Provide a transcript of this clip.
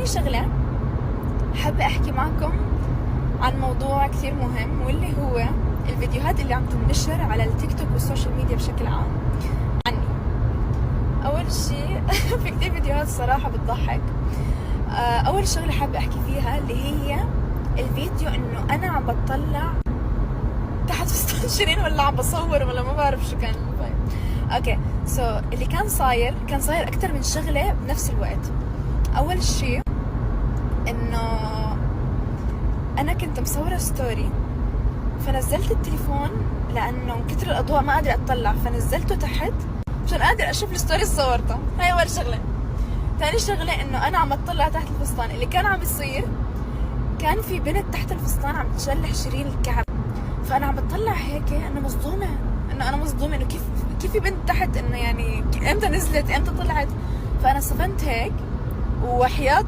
تاني شغلة حابة احكي معكم عن موضوع كثير مهم، واللي هو الفيديوهات اللي عم تنتشر على التيك توك والسوشيال ميديا بشكل عام عني. اول شيء في كثير فيديوهات صراحة بتضحك. اول شغلة حابة احكي فيها اللي هي الفيديو انه انا عم بطلع تحت فستان شيرين، ولا عم بصور، ولا ما بعرف شو كان. اوكي اللي كان صاير اكثر من شغلة بنفس الوقت. اول شيء انه انا كنت مصورة ستوري، فنزلت التليفون لانه من كتر الاضواء ما قادرة اطلع، فنزلته تحت عشان قادر اشوف الستوري اللي صورتها. هاي اول شغلة. ثاني شغلة انه انا عم اطلع تحت الفستان. اللي كان عم بيصير كان في بنت تحت الفستان عم تشلح شيرين الكعب، فانا عم بطلع هيك انا مصدومة انه كيف في بنت تحت، انه يعني امتى نزلت امتى طلعت. فانا صفنت هيك، وحياة